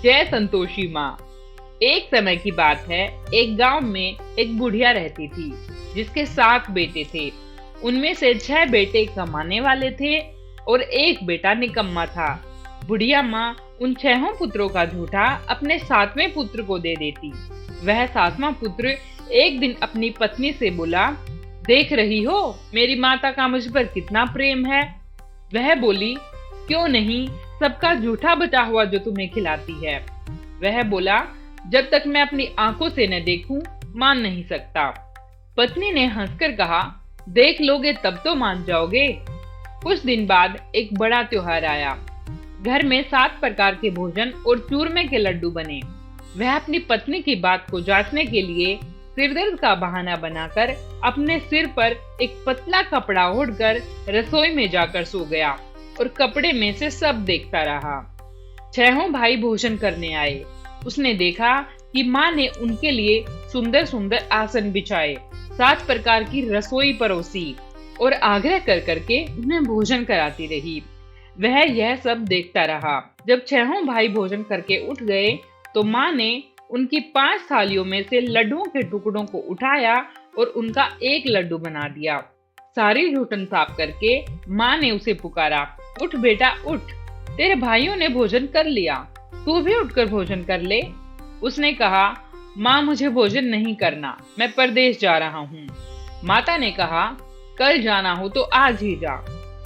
जय संतोषी माँ। एक समय की बात है, एक गांव में एक बुढ़िया रहती थी जिसके 7 बेटे थे। उनमें से 6 बेटे कमाने वाले थे और एक बेटा निकम्मा था। बुढ़िया माँ उन 6 पुत्रों का झूठा अपने 7वें पुत्र को दे देती। वह 7वां पुत्र एक दिन अपनी पत्नी से बोला, देख रही हो मेरी माता का मुझ पर कितना प्रेम है। वह बोली, क्यों नहीं, सबका झूठा बचा हुआ जो तुम्हें खिलाती है। वह बोला, जब तक मैं अपनी आंखों से न देखूं मान नहीं सकता। पत्नी ने हंसकर कहा, देख लोगे तब तो मान जाओगे। कुछ दिन बाद एक बड़ा त्योहार आया। घर में 7 प्रकार के भोजन और चूरमे के लड्डू बने। वह अपनी पत्नी की बात को जांचने के लिए सिरदर्द का बहाना बनाकर अपने सिर पर एक पतला कपड़ा ओढ़कर रसोई में जाकर सो गया और कपड़े में से सब देखता रहा। 6 भाई भोजन करने आए। उसने देखा कि माँ ने उनके लिए सुंदर सुंदर आसन बिछाए, 7 प्रकार की रसोई परोसी और आग्रह कर करके उन्हें भोजन कराती रही। वह यह सब देखता रहा। जब 6 भाई भोजन करके उठ गए तो माँ ने उनकी 5 थालियों में से लड्डुओं के टुकड़ों को उठाया और उनका एक लड्डू बना दिया। सारी जूठन साफ करके माँ ने उसे पुकारा, उठ बेटा उठ, तेरे भाइयों ने भोजन कर लिया, तू भी उठकर भोजन कर ले। उसने कहा, माँ मुझे भोजन नहीं करना, मैं परदेश जा रहा हूँ। माता ने कहा, कल जाना हो तो आज ही जा।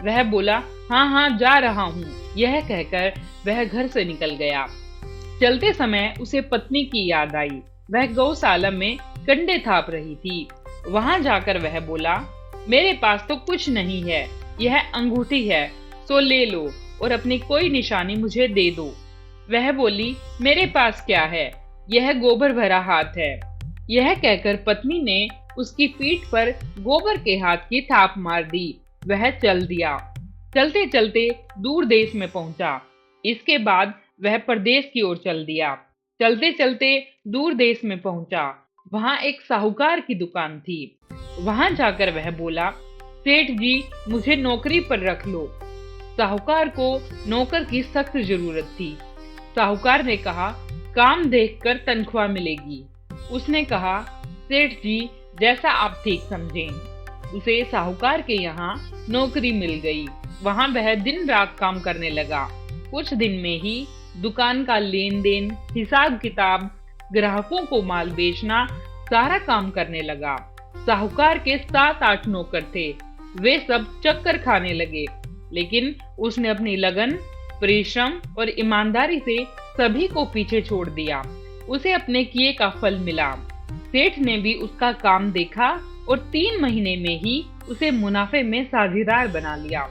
वह बोला, हाँ हाँ जा रहा हूँ। यह कहकर वह घर से निकल गया। चलते समय उसे पत्नी की याद आई। वह गौशाला में कंडे थाप रही थी। वहां जाकर वह बोला, मेरे पास तो कुछ नहीं है, यह अंगूठी है, सो ले लो और अपनी कोई निशानी मुझे दे दो। वह बोली, मेरे पास क्या है, यह गोबर भरा हाथ है। यह कहकर पत्नी ने उसकी पीठ पर गोबर के हाथ की थाप मार दी। वह चल दिया। चलते चलते दूर देश में पहुंचा। इसके बाद वह परदेश की ओर चल दिया। चलते चलते दूर देश में पहुंचा। वहां एक साहूकार की दुकान थी। वहां जाकर वह बोला, सेठ जी मुझे नौकरी पर रख लो। साहूकार को नौकर की सख्त जरूरत थी। साहूकार ने कहा, काम देखकर तनख्वाह मिलेगी। उसने कहा, सेठ जी जैसा आप ठीक समझें। उसे साहूकार के यहाँ नौकरी मिल गई। वहां वह दिन रात काम करने लगा। कुछ दिन में ही दुकान का लेन देन, हिसाब किताब, ग्राहकों को माल बेचना, सारा काम करने लगा। साहूकार के 7-8 नौकर थे। वे सब चक्कर खाने लगे, लेकिन उसने अपनी लगन, परिश्रम और ईमानदारी से सभी को पीछे छोड़ दिया। उसे अपने किए का फल मिला। सेठ ने भी उसका काम देखा और 3 महीने में ही उसे मुनाफे में साझीदार बना लिया।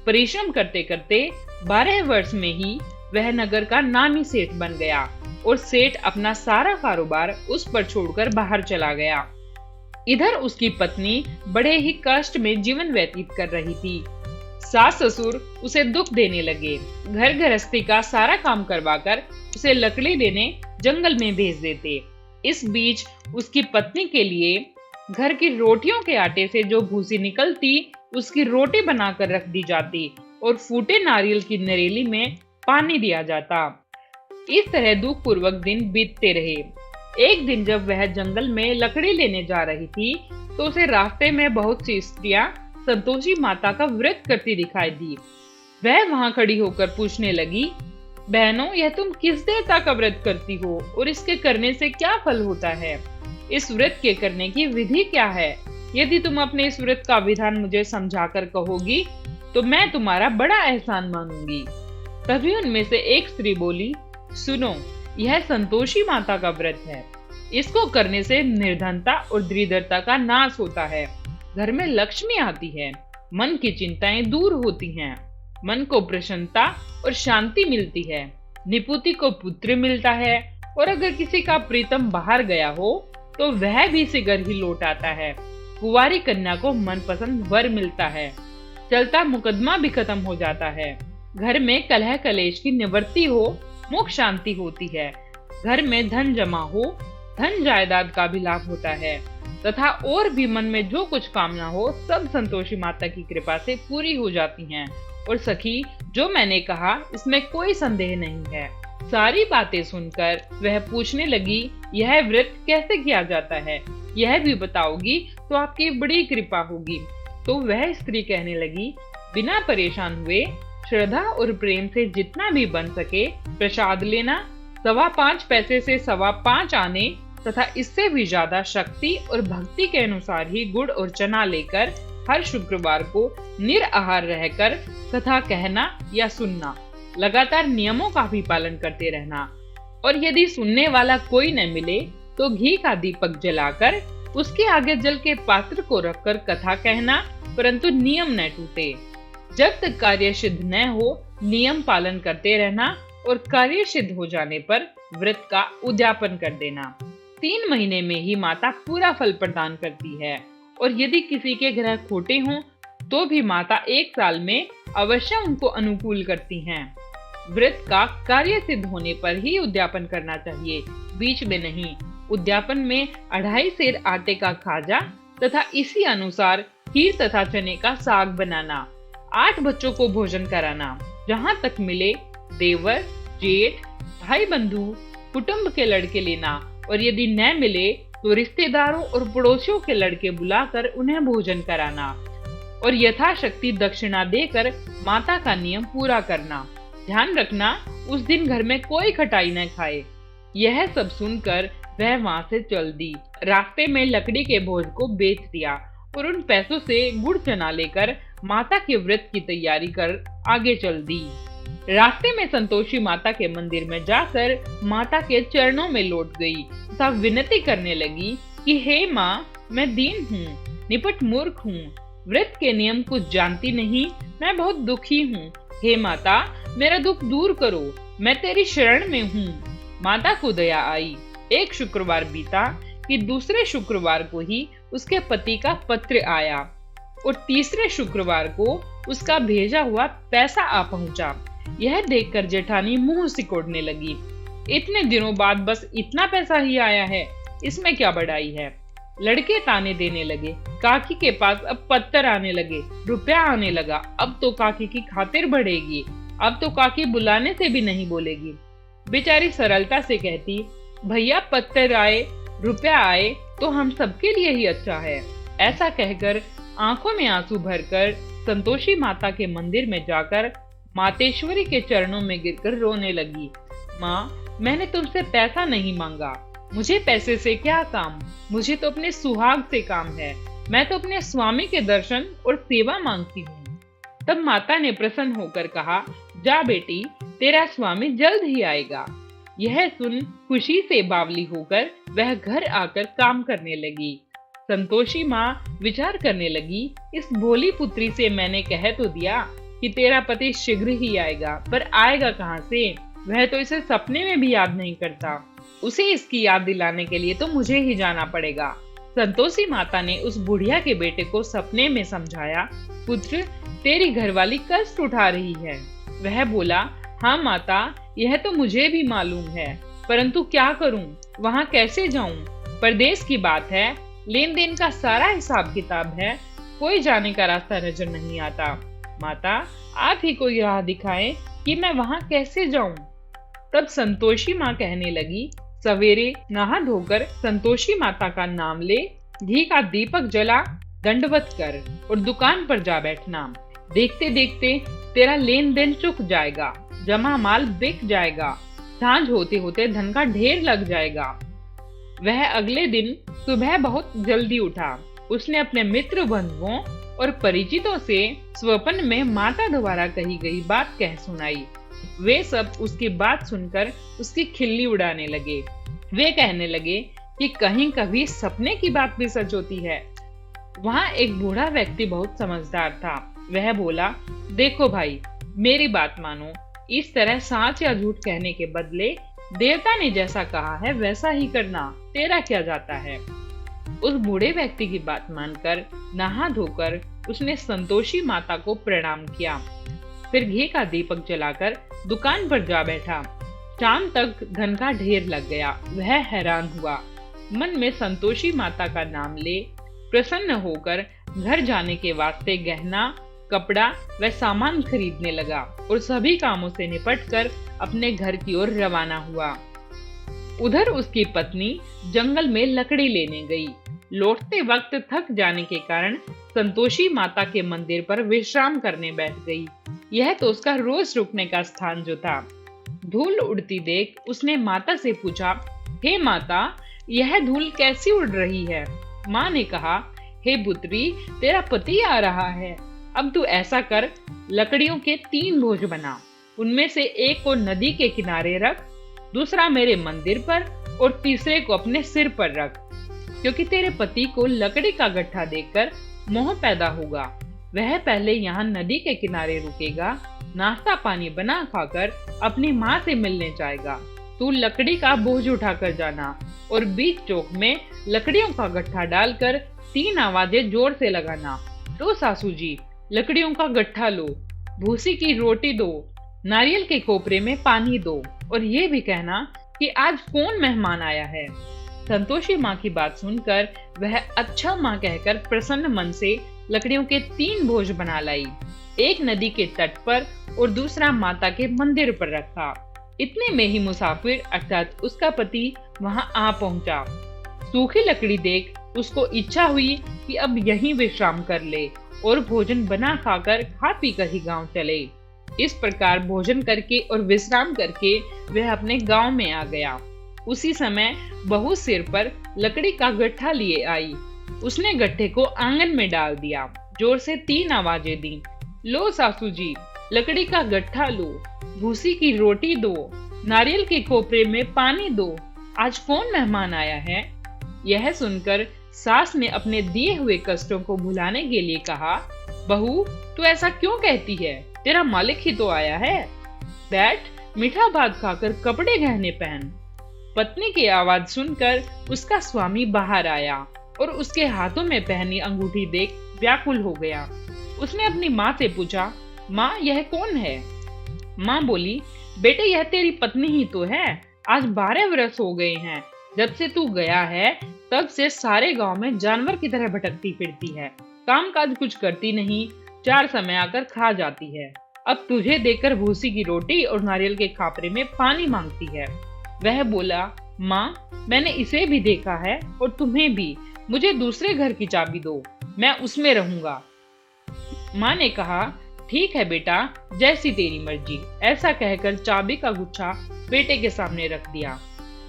परिश्रम करते करते 12 वर्ष में ही वह नगर का नामी सेठ बन गया और सेठ अपना सारा कारोबार उस पर छोड़कर बाहर चला गया। इधर उसकी पत्नी बड़े ही कष्ट में जीवन व्यतीत कर रही थी। सास ससुर उसे दुख देने लगे। घर गृहस्थी का सारा काम करवाकर उसे लकड़ी लेने जंगल में भेज देते। इस बीच उसकी पत्नी के लिए घर की रोटियों के आटे से जो भूसी निकलती उसकी रोटी बनाकर रख दी जाती और फूटे नारियल की नरेली में पानी दिया जाता। इस तरह दुख पूर्वक दिन बीतते रहे। एक दिन जब वह जंगल में लकड़ी लेने जा रही थी तो उसे रास्ते में बहुत सी स्त्रियां संतोषी माता का व्रत करती दिखाई दी। वह वहां खड़ी होकर पूछने लगी, बहनों यह तुम किस देवता का व्रत करती हो और इसके करने से क्या फल होता है? इस व्रत के करने की विधि क्या है? यदि तुम अपने इस व्रत का विधान मुझे समझाकर कहोगी तो मैं तुम्हारा बड़ा एहसान मानूंगी। तभी उनमें से एक स्त्री बोली, सुनो, यह संतोषी माता का व्रत है। इसको करने से निर्धनता और दरिद्रता का नाश होता है, घर में लक्ष्मी आती है, मन की चिंताएं दूर होती हैं, मन को प्रसन्नता और शांति मिलती है, निपुति को पुत्र मिलता है और अगर किसी का प्रीतम बाहर गया हो तो वह भी शीघ्र ही लौट आता है। कुंवारी कन्या को मनपसंद वर मिलता है, चलता मुकदमा भी खत्म हो जाता है, घर में कलह कलेश की निवृत्ति हो, मोक्ष शांति होती है, घर में धन जमा हो, धन जायदाद का भी लाभ होता है तथा और भी मन में जो कुछ कामना हो सब संतोषी माता की कृपा से पूरी हो जाती हैं। और सखी, जो मैंने कहा इसमें कोई संदेह नहीं है। सारी बातें सुनकर वह पूछने लगी, यह व्रत कैसे किया जाता है, यह भी बताओगी तो आपकी बड़ी कृपा होगी। तो वह स्त्री कहने लगी, बिना परेशान हुए श्रद्धा और प्रेम से जितना भी बन सके प्रसाद लेना, 5.25 पैसे से 5.25 आने तथा इससे भी ज्यादा शक्ति और भक्ति के अनुसार ही गुड़ और चना लेकर हर शुक्रवार को निराहार रहकर कथा कहना या सुनना, लगातार नियमों का भी पालन करते रहना, और यदि सुनने वाला कोई न मिले तो घी का दीपक जलाकर उसके आगे जल के पात्र को रखकर कथा कहना, परंतु नियम न टूटे। जब तक कार्य सिद्ध न हो नियम पालन करते रहना और कार्य सिद्ध हो जाने पर व्रत का उद्यापन कर देना। 3 महीने में ही माता पूरा फल प्रदान करती है, और यदि किसी के ग्रह खोटे हों तो भी माता 1 साल में अवश्य उनको अनुकूल करती हैं। व्रत का कार्य सिद्ध होने पर ही उद्यापन करना चाहिए, बीच में नहीं। उद्यापन में 2.5 सेर आटे का खाजा तथा इसी अनुसार खीर तथा चने का साग बनाना, 8 बच्चों को भोजन कराना, जहाँ तक मिले देवर, जेठ, भाई बंधु, कुटुंब के लड़के लेना, और यदि न मिले तो रिश्तेदारों और पड़ोसियों के लड़के बुलाकर उन्हें भोजन कराना, और यथाशक्ति दक्षिणा देकर माता का नियम पूरा करना। ध्यान रखना उस दिन घर में कोई खटाई न खाए। यह सब सुनकर वह वहां से चल दी। रास्ते में लकड़ी के बोझ को बेच दिया और उन पैसों से गुड़ चना लेकर माता के व्रत की तैयारी कर आगे चल दी। रास्ते में संतोषी माता के मंदिर में जाकर माता के चरणों में लौट गई तथा विनती करने लगी कि हे माँ, मैं दीन हूँ, निपट मूर्ख हूँ, व्रत के नियम कुछ जानती नहीं, मैं बहुत दुखी हूँ। हे माता, मेरा दुख दूर करो, मैं तेरी शरण में हूँ। माता को दया आई। एक शुक्रवार बीता कि दूसरे शुक्रवार को ही उसके पति का पत्र आया और तीसरे शुक्रवार को उसका भेजा हुआ पैसा आ पहुंचा। यह देखकर जेठानी मुंह सिकोड़ने लगी। इतने दिनों बाद बस इतना पैसा ही आया है, इसमें क्या बड़ाई है। लड़के ताने देने लगे। काकी के पास अब पत्थर आने लगे, रुपया आने लगा, अब तो काकी की खातिर बढ़ेगी, अब तो काकी बुलाने से भी नहीं बोलेगी। बेचारी सरलता से कहती, भैया पत्थर आए, रुपया आए तो हम सबके लिए ही अच्छा है। ऐसा कहकर आंखों में आंसू भरकर संतोषी माता के मंदिर में जाकर मातेश्वरी के चरणों में गिरकर रोने लगी। माँ, मैंने तुमसे पैसा नहीं मांगा, मुझे पैसे से क्या काम, मुझे तो अपने सुहाग से काम है, मैं तो अपने स्वामी के दर्शन और सेवा मांगती हूँ। तब माता ने प्रसन्न होकर कहा, जा बेटी, तेरा स्वामी जल्द ही आएगा। यह सुन खुशी से बावली होकर वह घर आकर काम करने लगी। संतोषी माँ विचार करने लगी, इस भोली पुत्री से मैंने कह तो दिया कि तेरा पति शीघ्र ही आएगा, पर आएगा कहाँ से, वह तो इसे सपने में भी याद नहीं करता। उसे इसकी याद दिलाने के लिए तो मुझे ही जाना पड़ेगा। संतोषी माता ने उस बुढ़िया के बेटे को सपने में समझाया, पुत्र, तेरी घरवाली कष्ट उठा रही है। वह बोला, हाँ माता, यह तो मुझे भी मालूम है, परंतु क्या करूं, वहां कैसे जाऊं? परदेश की बात है, लेन देन का सारा हिसाब किताब है, कोई जाने का रास्ता नजर नहीं आता। माता, आप ही कोई राह दिखाएं कि मैं वहां कैसे जाऊं? तब संतोषी माँ कहने लगी, सवेरे नहा धोकर संतोषी माता का नाम ले, घी का दीपक जला, दंडवत कर और दुकान पर जा बैठना। देखते देखते तेरा लेन देन चुक जाएगा, जमा माल बिक जाएगा, सांझ होते होते धन का ढेर लग जाएगा। वह अगले दिन सुबह बहुत जल्दी उठा। उसने अपने मित्र बंधुओं और परिचितों से स्वप्न में माता द्वारा कही गई बात कह सुनाई। वे सब उसकी बात सुनकर उसकी खिल्ली उड़ाने लगे। वे कहने लगे कि कहीं कभी सपने की बात भी सच होती है। वहां एक बूढ़ा व्यक्ति बहुत समझदार था। वह बोला, देखो भाई, मेरी बात मानो, इस तरह सच या झूठ कहने के बदले देवता ने जैसा कहा है वैसा ही करना, तेरा क्या जाता है। उस बूढ़े व्यक्ति की बात मानकर नहा धोकर उसने संतोषी माता को प्रणाम किया। फिर घी का दीपक जलाकर दुकान पर जा बैठा। शाम तक धन का ढेर लग गया। वह हैरान हुआ। मन में संतोषी माता का नाम ले प्रसन्न होकर घर जाने के वास्ते गहना, कपड़ा व सामान खरीदने लगा और सभी कामों से निपटकर अपने घर की ओर रवाना हुआ। उधर उसकी पत्नी जंगल में लकड़ी लेने गई। लौटते वक्त थक जाने के कारण संतोषी माता के मंदिर पर विश्राम करने बैठ गई। यह तो उसका रोज रुकने का स्थान जो था। धूल उड़ती देख उसने माता से पूछा, हे माता, यह धूल कैसी उड़ रही है? माँ ने कहा, हे पुत्री, तेरा पति आ रहा है। अब तू ऐसा कर, लकड़ियों के 3 बोझ बना। उनमें से एक को नदी के किनारे रख, दूसरा मेरे मंदिर पर और तीसरे को अपने सिर पर रख, क्योंकि तेरे पति को लकड़ी का गट्ठा देखकर मोह पैदा होगा। वह पहले यहाँ नदी के किनारे रुकेगा, नाश्ता पानी बना खाकर अपनी माँ से मिलने जाएगा। तू लकड़ी का बोझ उठाकर जाना और बीच चौक में लकड़ियों का गट्ठा डालकर 3 आवाजें जोर से लगाना। तो सासू जी, लकड़ियों का गट्ठा लो, भूसी की रोटी दो, नारियल के कोपरे में पानी दो और ये भी कहना कि आज कौन मेहमान आया है। संतोषी माँ की बात सुनकर वह अच्छा माँ कहकर प्रसन्न मन से लकड़ियों के 3 बोझ बना लाई। एक नदी के तट पर और दूसरा माता के मंदिर पर रखा। इतने में ही मुसाफिर अर्थात उसका पति वहां आ पहुंचा। सूखी लकड़ी देख उसको इच्छा हुई कि अब यहीं विश्राम कर ले और भोजन बना खाकर खा पी कर ही गांव चले। इस प्रकार भोजन करके और विश्राम करके वह अपने गांव में आ गया। उसी समय बहू सिर पर लकड़ी का गट्ठा लिए आई। उसने गट्ठे को आंगन में डाल दिया। जोर से 3 आवाजें दी, लो सासू जी, लकड़ी का गट्ठा लो, भूसी की रोटी दो, नारियल के कोपरे में पानी दो, आज कौन मेहमान आया है? यह सुनकर सास ने अपने दिए हुए कष्टों को भुलाने के लिए कहा, बहू, तू ऐसा क्यों कहती है? तेरा मालिक ही तो आया है। बैठ, मीठा भात खाकर कपड़े गहने पहन। पत्नी की आवाज सुनकर उसका स्वामी बाहर आया और उसके हाथों में पहनी अंगूठी देख व्याकुल हो गया। उसने अपनी माँ से पूछा, माँ, यह कौन है? माँ बोली, बेटे, यह तेरी पत्नी ही तो है। आज 12 वर्ष हो गए हैं जब से तू गया है, तब से सारे गांव में जानवर की तरह भटकती फिरती है, काम काज कुछ करती नहीं, 4 समय आकर खा जाती है। अब तुझे देखकर भूसी की रोटी और नारियल के खापरे में पानी मांगती है। वह बोला, माँ, मैंने इसे भी देखा है और तुम्हें भी। मुझे दूसरे घर की चाबी दो, मैं उसमें रहूंगा। माँ ने कहा, ठीक है बेटा, जैसी तेरी मर्जी। ऐसा कहकर चाबी का गुच्छा बेटे के सामने रख दिया।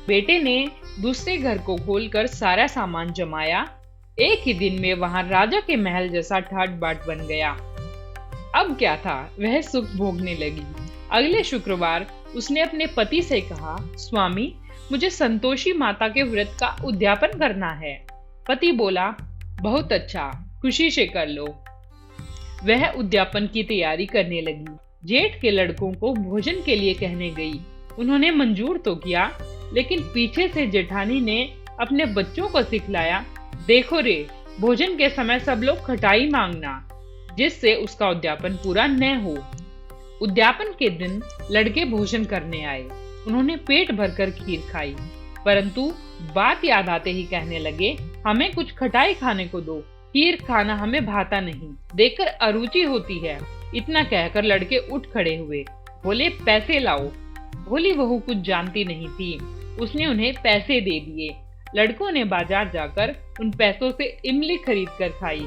बेटे ने दूसरे घर को खोलकर सारा सामान जमाया। एक ही दिन में वहां राजा के महल जैसा ठाट बाट बन गया। अब क्या था, वह सुख भोगने लगी। अगले शुक्रवार उसने अपने पति से कहा, स्वामी, मुझे संतोषी माता के व्रत का उद्यापन करना है। पति बोला, बहुत अच्छा, खुशी से कर लो। वह उद्यापन की तैयारी करने लगी। जेठ के लड़कों को भोजन के लिए कहने गई। उन्होंने मंजूर तो किया, लेकिन पीछे से जेठानी ने अपने बच्चों को सिखलाया, देखो रे, भोजन के समय सब लोग खटाई मांगना, जिससे उसका उद्यापन पूरा न हो। उद्यापन के दिन लड़के भोजन करने आए। उन्होंने पेट भरकर खीर खाई, परंतु बात याद आते ही कहने लगे, हमें कुछ खटाई खाने को दो, खीर खाना हमें भाता नहीं, देखकर अरुचि होती है। इतना कहकर लड़के उठ खड़े हुए, बोले, पैसे लाओ। भोली बहू कुछ जानती नहीं थी, उसने उन्हें पैसे दे दिए। लड़कों ने बाजार जाकर उन पैसों से इमली खरीद कर खाई।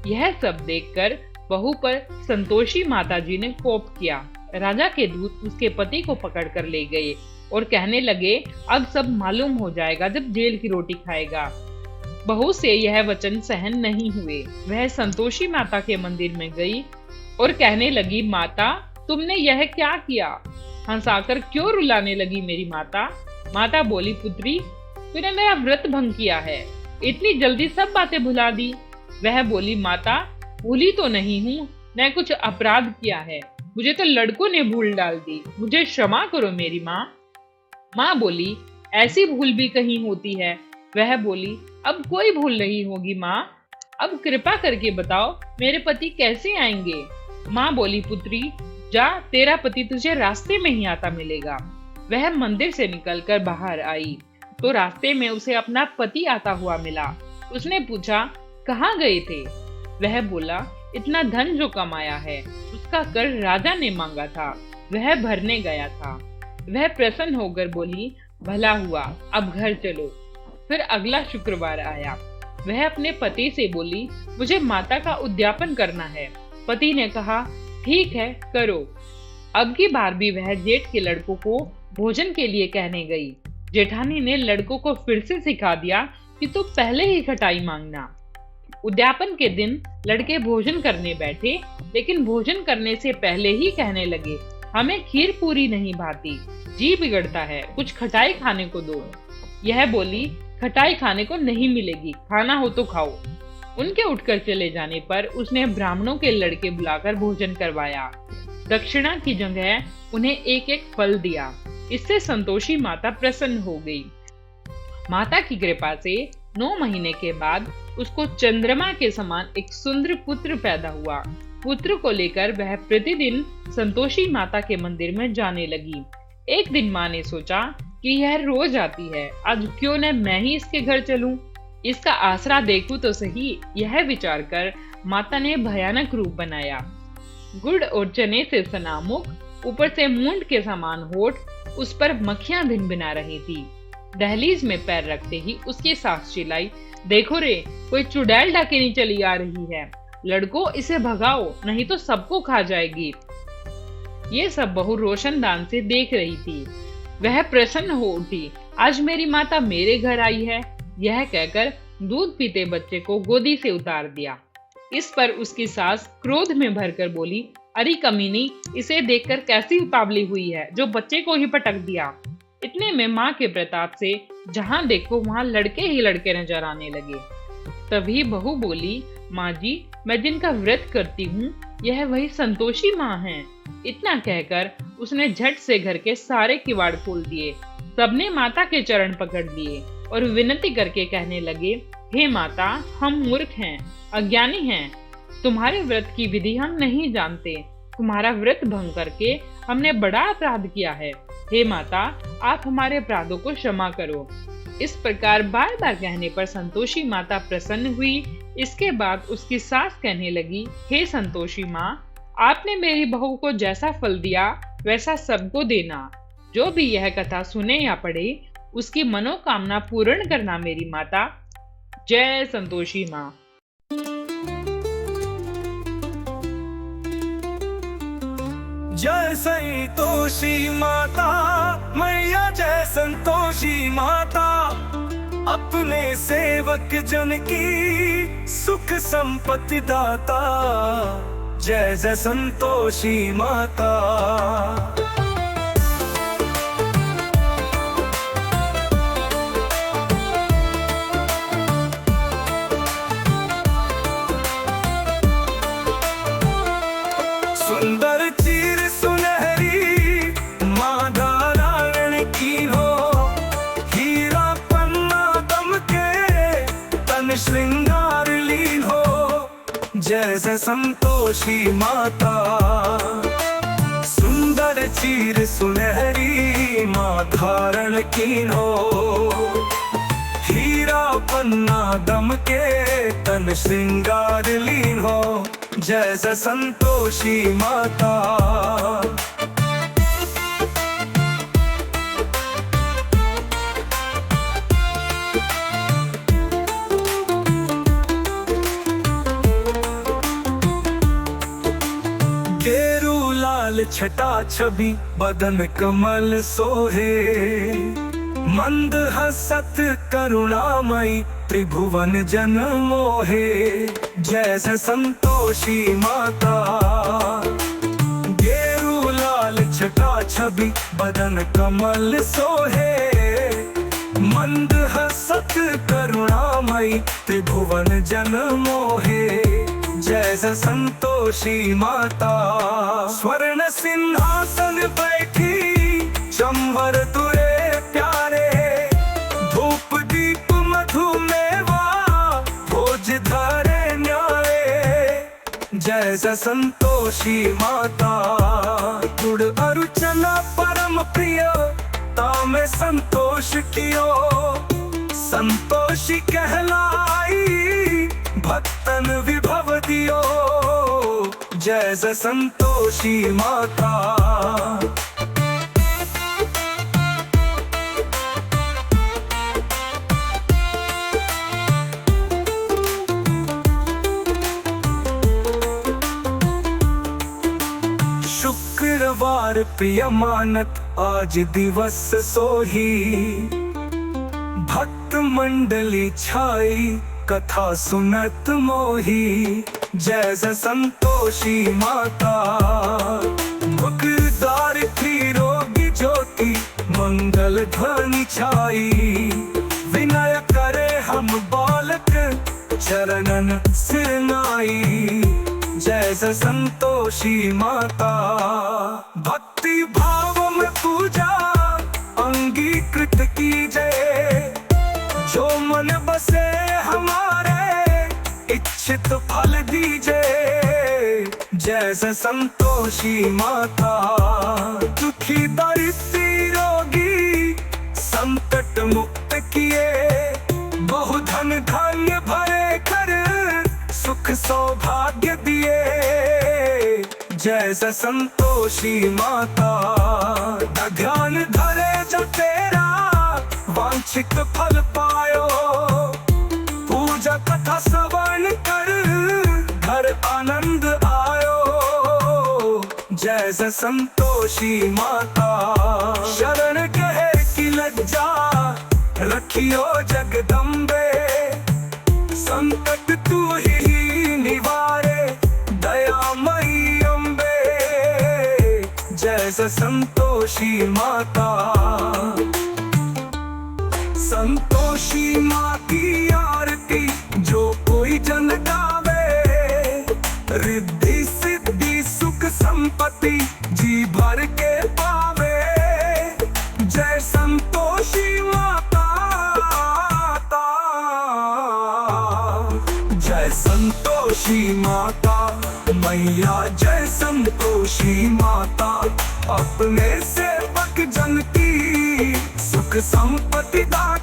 यह सब देखकर बहू पर संतोषी माताजी ने कोप किया। राजा के दूत उसके पति को पकड़कर ले गए और कहने लगे, अब सब मालूम हो जाएगा जब जेल की रोटी खाएगा। बहू से यह वचन सहन नहीं हुए। वह संतोषी माता के मंदिर में गई और कहने लगी, माता, तुमने यह क्या किया? हंसाकर क्यों रुलाने लगी मेरी माता? माता बोली, पुत्री, तूने मेरा व्रत भंग किया है, इतनी जल्दी सब बातें भुला दी। वह बोली, माता, भूली तो नहीं हूँ, मैं कुछ अपराध किया है, मुझे तो लड़कों ने भूल डाल दी, मुझे क्षमा करो मेरी माँ। माँ बोली, ऐसी भूल भी कहीं होती है? वह बोली, अब कोई भूल नहीं होगी माँ, अब कृपा करके बताओ मेरे पति कैसे आएंगे? माँ बोली, पुत्री, जा, तेरा पति तुझे रास्ते में ही आता मिलेगा। वह मंदिर से निकलकर बाहर आई तो रास्ते में उसे अपना पति आता हुआ मिला। उसने पूछा, कहाँ गए थे? वह बोला, इतना धन जो कमाया है उसका कर राजा ने मांगा था, वह भरने गया था। वह प्रसन्न होकर बोली, भला हुआ, अब घर चलो। फिर अगला शुक्रवार आया। वह अपने पति से बोली, मुझे माता का उद्यापन करना है। पति ने कहा, ठीक है, करो। अब की बार भी वह जेठ के लड़कों को भोजन के लिए कहने गई। जेठानी ने लड़कों को फिर से सिखा दिया कि तू पहले ही खटाई मांगना। उद्यापन के दिन लड़के भोजन करने बैठे, लेकिन भोजन करने से पहले ही कहने लगे, हमें खीर पूरी नहीं भाती, जी बिगड़ता है, कुछ खटाई खाने को दो। यह बोली, खटाई खाने को नहीं मिलेगी, खाना हो तो खाओ। उनके उठकर चले जाने पर उसने ब्राह्मणों के लड़के बुलाकर भोजन करवाया। दक्षिणा की जगह उन्हें एक एक फल दिया। इससे संतोषी माता प्रसन्न हो गई। माता की कृपा से 9 महीने के बाद उसको चंद्रमा के समान एक सुंदर पुत्र पैदा हुआ। पुत्र को लेकर वह प्रतिदिन संतोषी माता के मंदिर में जाने लगी। एक दिन माँ ने सोचा कि यह रोज आती है, आज क्यों न मैं ही इसके घर चलूं, इसका आसरा देखूं तो सही। यह विचार कर माता ने भयानक रूप बनाया। गुड़ और चने से सना मुख, ऊपर से मूंड के समान होठ, उस पर मक्खियां भिनभिना रही थी। दहलीज में पैर रखते ही उसकी सास चिल्लाई, देखो रे, कोई चुड़ैल डाकिनी चली आ रही है, लड़कों इसे भगाओ, नहीं तो सबको खा जाएगी। ये सब बहू रोशनदान से देख रही थी। वह प्रसन्न हो उठी, आज मेरी माता मेरे घर आई है। यह कहकर दूध पीते बच्चे को गोदी से उतार दिया। इस पर उसकी सास क्रोध में भरकर बोली, अरे कमीनी, इसे देखकर कैसी उतावली हुई है, जो बच्चे को ही पटक दिया। इतने में माँ के प्रताप से जहाँ देखो वहाँ लड़के ही लड़के नजर आने लगे। तभी बहू बोली, माँ जी, मैं जिनका व्रत करती हूँ यह वही संतोषी माँ है। इतना कहकर उसने झट से घर के सारे किवाड़ खोल दिए। सबने माता के चरण पकड़ लिए और विनती करके कहने लगे, हे माता, हम मूर्ख हैं, अज्ञानी हैं, तुम्हारे व्रत की विधि हम नहीं जानते। तुम्हारा व्रत भंग करके हमने बड़ा अपराध किया है। हे माता, आप हमारे अपराधों को क्षमा करो। इस प्रकार बार बार कहने पर संतोषी माता प्रसन्न हुई। इसके बाद उसकी सास कहने लगी, हे संतोषी माँ, आपने मेरी बहू को जैसा फल दिया वैसा सबको देना। जो भी यह कथा सुने या पढ़े उसकी मनोकामना पूर्ण करना मेरी माता। जय संतोषी माँ। जय संतोषी माता मैया, जय संतोषी माता, अपने सेवक जन की सुख संपत्ति दाता। जय जय संतोषी माता। सुंदर चीर सुनहरी माँ धारण की हो, हीरा पन्ना दमके तन श्रृंगार लीन हो। जय जय संतोषी माता। सुंदर चीर सुनहरी माँ धारण की हो, हीरा पन्ना दमके तन श्रृंगार लीन हो। जय जय संतोषी माता। गेरू लाल छटा छवि बदन कमल सोहे, मंद हसत करुणामयी त्रिभुवन जन मोहे। जय जय संतोषी माता। गेरू लाल छटा छवि बदन कमल सोहे, मंद हसत करुणामयी त्रिभुवन जन मोहे। जय जय संतोषी माता। स्वर्ण सिंहासन बैठी चंवर तुरे प्यारे, धूप दीप मधुमेवा भोज धरे न्यारे। जय जय संतोषी माता। गुड़ अरुचना परम प्रिय तामे संतोष कियो, संतोषी कहलाई भक्तन विभव दियो। जय जय संतोषी माता। शुक्रवार प्रिय मानत आज दिवस सोही, भक्त मंडली छाई कथा सुनत मोही। जय जय संतोषी माता। मुखदार थी रोगी ज्योति मंगल ध्वनि छाई। विनय करे हम बालक चरणन सिर नाई। जय जय संतोषी माता। भक्ति भाव में पूजा अंगीकृत कीजिए। जो मन बसे हमारे इच्छित फल दीजिए। जय जय संतोषी माता। दुखी दरिद्री रोगी संकट मुक्त किए। बहु धन धान्य भरे कर सुख सौभाग्य दिए। जय जय संतोषी माता। ध्यान धरे जो तेरा वांछित फल पायो। पूजा कथा श्रवण कर घर आनंद आयो। जय जय संतोषी माता। शरण कहे की लज्जा रखियो जगदम्बे। संकट तू ही निवारे दयामयी अम्बे। जय जय संतोषी माता। संतोषी माँ की आरती जो कोई जन गावे। रिद्धि सिद्धि सुख संपत्ति जी भर के पावे। जय संतोषी माता। जय संतोषी माता मैया। जय संतोषी माता। अपने सेवक जन की सुख संपत्ति दान